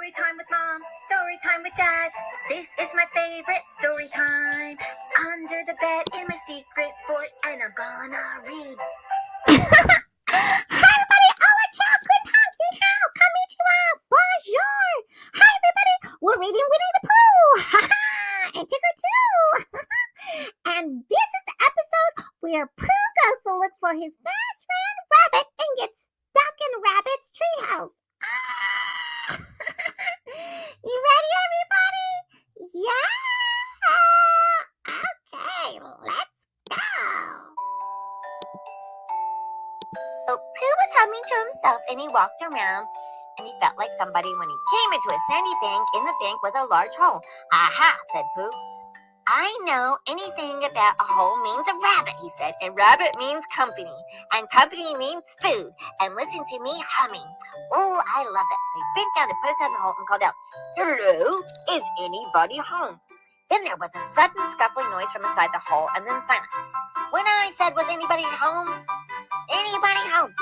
Story time with mom, story time with dad. This is my favorite story time. Under the bed in my secret fort, and I'm gonna read. Hi everybody, hola ciao, good how, konnichiwa, bonjour. Hi everybody, we're reading Winnie the Pooh, and Tigger too. And this is the episode where Pooh goes to look for his best friend Rabbit and gets stuck in Rabbit's treehouse. You ready, everybody? Yeah? Okay, let's go. So Pooh was humming to himself and he walked around and he felt like somebody when he came into a sandy bank. In the bank was a large hole. Aha, said Pooh. I know anything about a hole means a rabbit, he said, and rabbit means company, and company means food, and listen to me humming. Oh, I love that. So he bent down to put his head in the hole and called out, hello, is anybody home? Then there was a sudden scuffling noise from inside the hole, and then silence. When I said, was anybody home? Anybody home?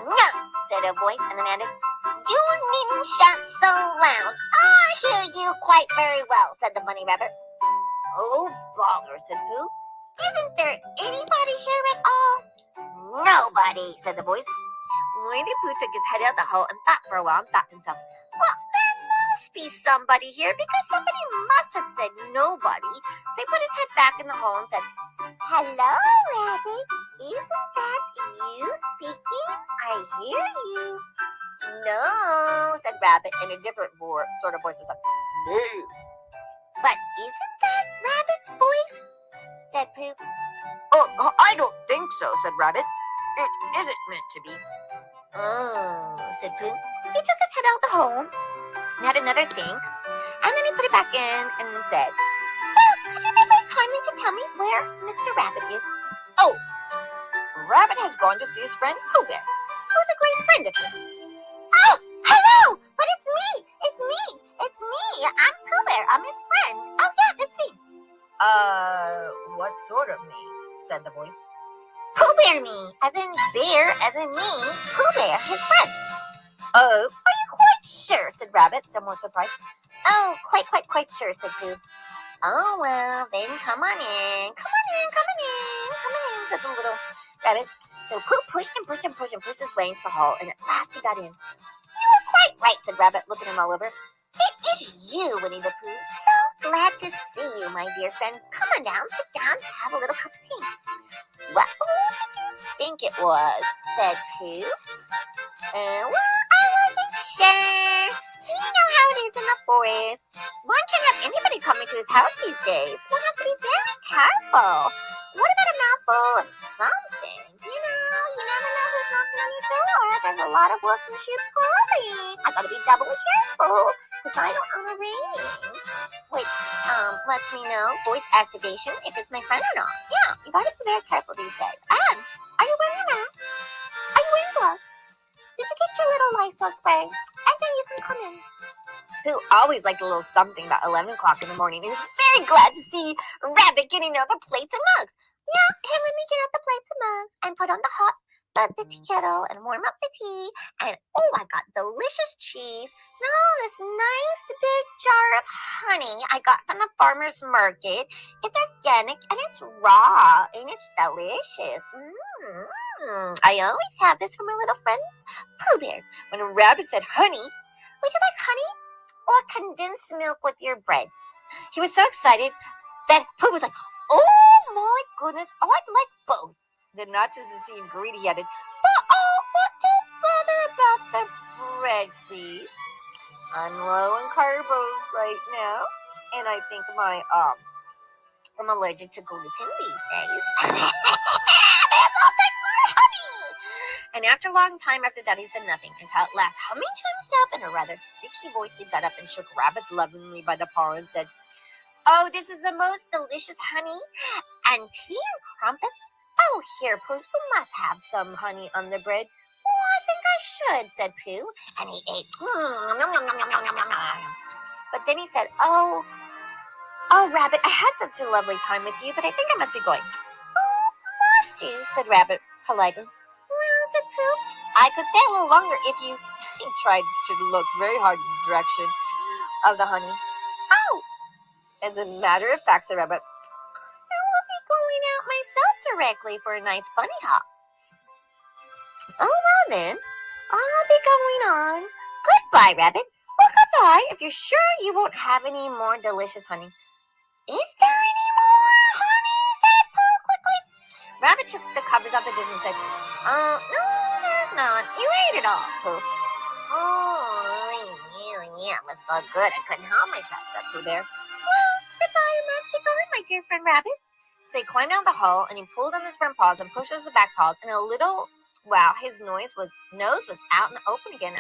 No, said a voice, and then added, you needn't shout so loud. I hear you quite very well, said the bunny rabbit. Oh, bother, said Pooh. Isn't there anybody here at all? Nobody, said the voice. Winnie the Pooh took his head out of the hole and thought for a while and thought to himself, well, there must be somebody here because somebody must have said nobody. So he put his head back in the hole and said, hello, Rabbit. Isn't that you speaking? I hear you. No, said Rabbit in a different sort of voice. No. But isn't that Rabbit's voice? Said Pooh. Oh, I don't think so, said Rabbit. It isn't meant to be. Oh, said Pooh. He took his head out of the hole and had another think, and then he put it back in and said, well, could you be very kindly to tell me where Mr. Rabbit is? Oh, Rabbit has gone to see his friend Pooh Bear, who's a great friend of his. Oh, hello! But it's me! It's me! It's me! I'm Pooh Bear. I'm his friend. Oh, yes, it's me. What sort of me? Said the voice. Pooh Bear me, as in bear, as in me, Pooh Bear, his friend. Oh, are you quite sure? Said Rabbit, still more surprised. Oh, quite sure, said Pooh. Oh, well, then come on in, said the little rabbit. So Pooh pushed his way into the hole, and at last he got in. You were quite right, said Rabbit, looking him all over. It is you, Winnie the Pooh. So glad to see you, my dear friend. Come on down, sit down, have a little cup of tea. What did you think it was? Said Pooh. Well, I wasn't sure. You know how it is in the forest. One can't have anybody coming to his house these days. One has to be very careful. What about a mouthful of something? You never know who's knocking on your door. There's a lot of wolves in sheep's clothing. I gotta be doubly careful because I don't own a ring. Which lets me know voice activation if it's my friend or not. Yeah, you gotta be very careful these days. And are you wearing a mask? Are you wearing gloves? Did you get your little Lysol spray? And then you can come in. Who always liked a little something about 11 o'clock in the morning. He was very glad to see Rabbit getting out the plates and mugs. Yeah, here, let me get out the plates and mugs and put on the tea kettle and warm up the tea. And oh, I got delicious cheese. No, this nice big jar of honey I got from the farmer's market. It's organic and it's raw and it's delicious. I always have this for my little friend Pooh Bear. When a rabbit said honey, would you like honey or condensed milk with your bread? He was so excited that Pooh was like, oh my goodness, I'd like both. Then not just to seem greedy, he added, but don't bother about the bread, please. I'm low in carbs right now, and I think I'm allergic to gluten these days. And after a long time after that, he said nothing until at last, humming to himself in a rather sticky voice, he got up and shook Rabbit lovingly by the paw and said, oh, this is the most delicious honey and tea and crumpets. Oh, here, Pooh, you must have some honey on the bread. Oh, I think I should, said Pooh, and he ate. But then he said, oh, Rabbit, I had such a lovely time with you, but I think I must be going. Oh, must you, said Rabbit politely. Well, said Pooh, I could stay a little longer if you... He tried to look very hard in the direction of the honey. Oh, as a matter of fact, said Rabbit, I won't be going out myself directly for a nice bunny hop. Oh, well then, I'll be going on. Goodbye, Rabbit. Well, goodbye, if you're sure you won't have any more delicious honey. Is there any more honey? Said Pooh quickly. Rabbit took the covers off the dish and said, no, there's not. You ate it all, Pooh. Oh, yeah, it was so good. I couldn't help myself, said Pooh Bear. Well, goodbye, I must be going, my dear friend Rabbit. So he climbed down the hole and he pulled on his front paws and pushed his back paws, and his nose was out in the open again,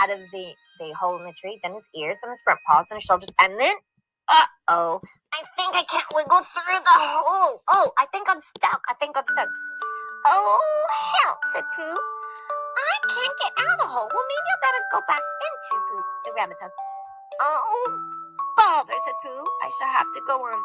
out of the hole in the tree. Then his ears and his front paws and his shoulders, and then, uh-oh, I think I can't wiggle through the hole. Oh, I think I'm stuck. Oh, help, said Pooh. I can't get out of the hole. Well, maybe I better go back into the rabbit's house. Oh, bother, said Pooh. I shall have to go on.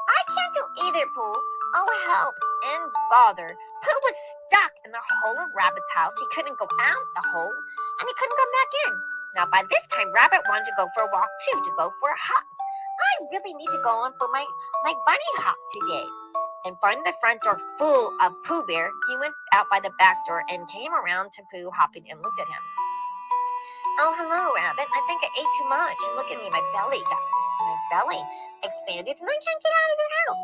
I can't do either, Pooh. Oh, help and bother. Pooh was stuck in the hole of Rabbit's house. He couldn't go out the hole, and he couldn't come back in. Now, by this time, Rabbit wanted to go for a walk, too, to go for a hop. I really need to go on for my bunny hop today. And finding the front door full of Pooh Bear, he went out by the back door and came around to Pooh hopping and looked at him. Oh, hello, Rabbit. I think I ate too much. And look at me, my belly expanded, and I can't get out of your house.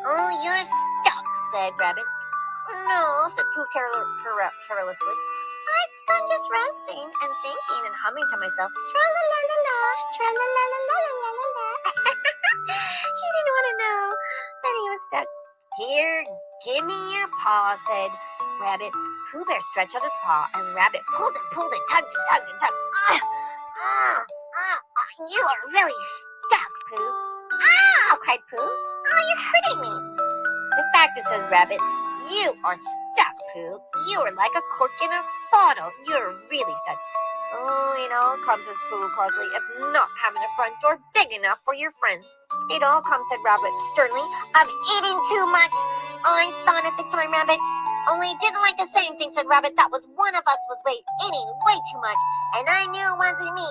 Oh, you're stuck, said Rabbit. No, said Pooh carelessly. I'm just resting and thinking and humming to myself. Tra-la-la-la-la, tra-la-la-la-la-la-la-la. He didn't want to know that he was stuck. Here, give me your paw, said Rabbit. Pooh Bear stretched out his paw, and Rabbit pulled and tugged and tugged. You are really stuck, Pooh. Ow, cried Pooh. Oh, you're hurting me. The fact is, says Rabbit, you are stuck, Pooh. You are like a cork in a bottle. You're really stuck. Oh, it all comes, says Pooh crossly, of not having a front door big enough for your friends. It all comes, said Rabbit sternly, of eating too much. I thought at the time, Rabbit, only didn't like to say anything, said Rabbit. That was one of us was eating way too much, and I knew it wasn't me.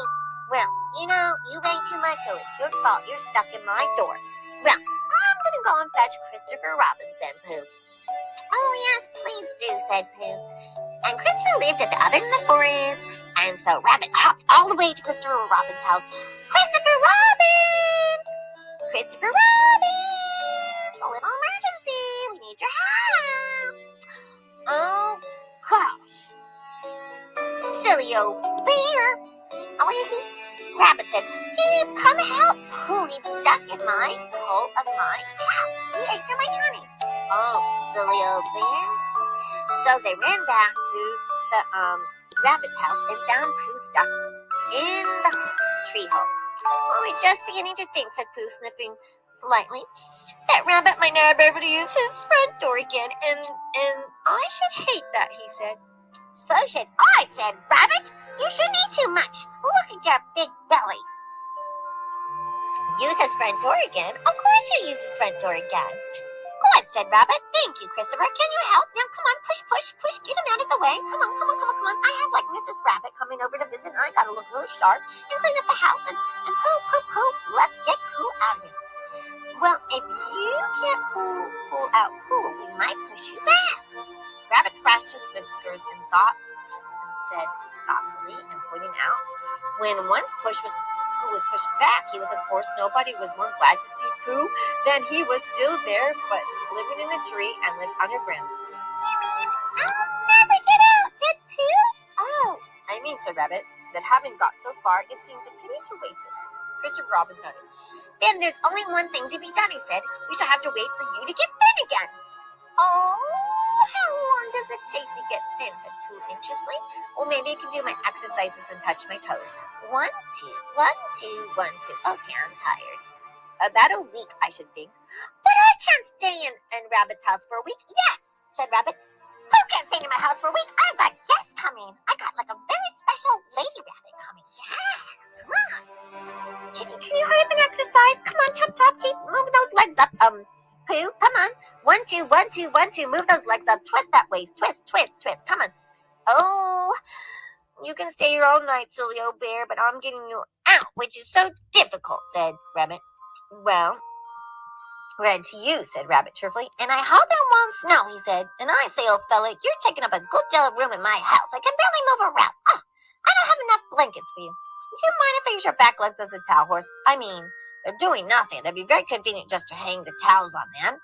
Well, you ate too much, so it's your fault. You're stuck in my door. Well, I'm going to go and fetch Christopher Robin then, Pooh. Oh, yes, please do, said Pooh. And Christopher lived at the other end of the forest, and so Rabbit hopped all the way to Christopher Robin's house. Christopher Robin! Christopher Robin! A little emergency. We need your help. Oh, gosh. Silly old bear. Oh, Rabbit said, here, come help. Pooh, he's stuck in my hole of my house. He ate too much honey. Oh, silly old bear. So they ran back to the Rabbit's house and found Pooh stuck in the tree hole. Oh, he's just beginning to think, said Pooh, sniffing slightly, that Rabbit might never be able to use his front door again, and I should hate that, he said. So should I, said Rabbit. You shouldn't eat too much. Look at your big belly. Use his front door again? Of course he'll use his front door again. Good, said Rabbit. Thank you, Christopher. Can you help? Now, come on, push. Get him out of the way. Come on. I have like Mrs. Rabbit coming over to visit, and I gotta look really sharp and clean up the house. And Pooh. Let's get Pooh out of here. Well, if you can't pull out Pooh, we might push you back. Rabbit scratched his whiskers and thought and said thoughtfully and pointing out, when once Pooh was pushed back, of course, nobody was more glad to see Pooh than he was still there, but living in the tree and lived underground. You mean I'll never get out, said Pooh? Oh, I mean, said Rabbit, that having got so far, it seems a pity to waste it. Christopher Robin started. Then there's only one thing to be done, he said. We shall have to wait for you to get thin again. Oh, how long does it take to get thin, said Pooh anxiously. Well, maybe I can do my exercises and touch my toes. 1, 2, 1, 2, 1, 2. Okay, I'm tired. About a week, I should think. But I can't stay in Rabbit's house for a week yet, said Rabbit. Who can't stay in my house for a week? I've got guests coming. I got like a very special lady rabbit coming. Yeah, come on. Can you hurry up and exercise? Come on, chop. Keep moving those legs up. Pooh, come on. 1, 2, 1, 2, 1, 2. Move those legs up. Twist that waist. Twist. Come on. Oh, you can stay here all night, silly old bear, but I'm getting you out out, which is so difficult, said Rabbit. Well, read to you, said Rabbit cheerfully. And I hope it won't snow, he said. And I say, old fella, you're taking up a good deal of room in my house. I can barely move around. Oh, I don't have enough blankets for you. Do you mind if I use your back legs as a towel horse? I mean, they're doing nothing. They'd be very convenient just to hang the towels on them.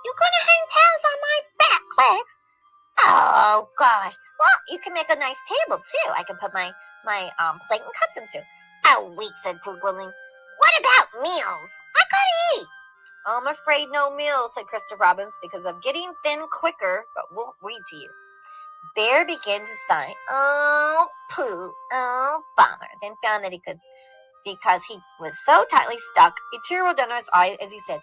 You're going to hang towels on my back legs? Oh, gosh. Well, you can make a nice table, too. I can put my plate and cups into. Oh, weak, said Pooh gloomily. What about meals? I gotta eat. I'm afraid no meals, said Christopher Robin, because I'm getting thin quicker, but we'll read to you. Bear began to sigh. Oh, Pooh, oh, bummer. Then found that he could, because he was so tightly stuck, a tear rolled down his eye as he said,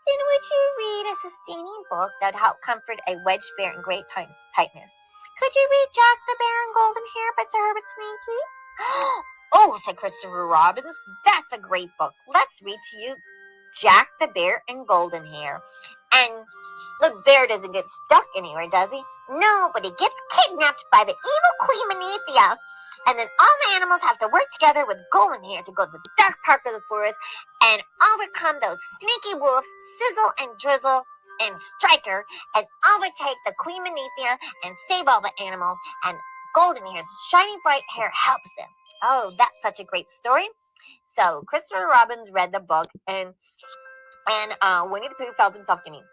then would you read a sustaining book that would help comfort a wedged bear in great tightness? Could you read Jack the Bear and Golden Hair by Sir Herbert Sneaky? Oh, said Christopher Robin, that's a great book. Let's read to you Jack the Bear and Golden Hair. And the bear doesn't get stuck anywhere, does he? No, but he gets kidnapped by the evil Queen Menethia. And then all the animals have to work together with Golden Hair to go to the dark part of the forest and overcome those sneaky wolves, Sizzle and Drizzle and Striker, and overtake the Queen Menethia and save all the animals. And Golden Hair's shiny bright hair helps them. Oh, that's such a great story. So Christopher Robin read the book, and Winnie the Pooh felt himself getting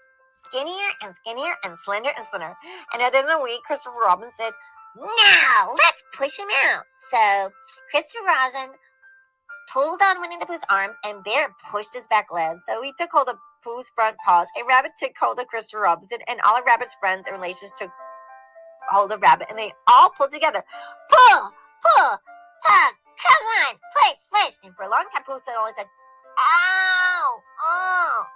skinnier and skinnier and slender and slender. And at the end of the week, Christopher Robin said, now let's push him out. So Christopher Robin pulled on Winnie the Pooh's arms, and Bear pushed his back legs. So he took hold of Pooh's front paws. A rabbit took hold of Christopher Robinson, and all of Rabbit's friends and relations took hold of Rabbit, and they all pulled together. Pull, pull, tug, come on, push. And for a long time, Pooh always said, ow, oh.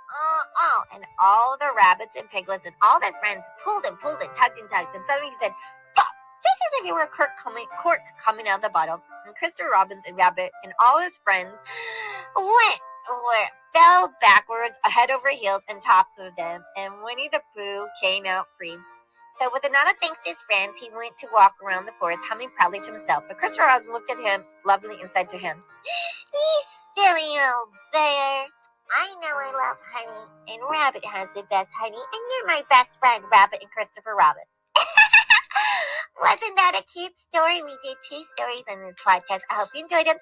And all the rabbits and piglets and all their friends pulled and tugged. And suddenly he said, pop, just as if you were a cork coming out of the bottle. And Christopher Robin and Rabbit and all his friends fell backwards, head over heels, on top of them. And Winnie the Pooh came out free. So with a nod of thanks to his friends, he went to walk around the forest, humming proudly to himself. But Christopher Robin looked at him lovingly and said to him, you silly old bear. I know I love honey, and Rabbit has the best honey, and you're my best friend, Rabbit and Christopher Robin. Wasn't that a cute story? We did 2 stories on this podcast. I hope you enjoyed it.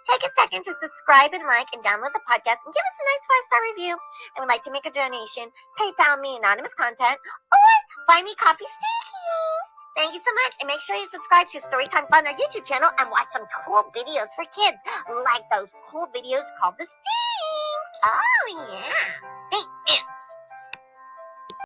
Take a second to subscribe and like and download the podcast and give us a nice 5-star review. And would like to make a donation, PayPal me anonymous content, or buy me coffee stickies. Thank you so much. And make sure you subscribe to Storytime Fun, our YouTube channel, and watch some cool videos for kids, like those cool videos called The Stings. Oh, yeah.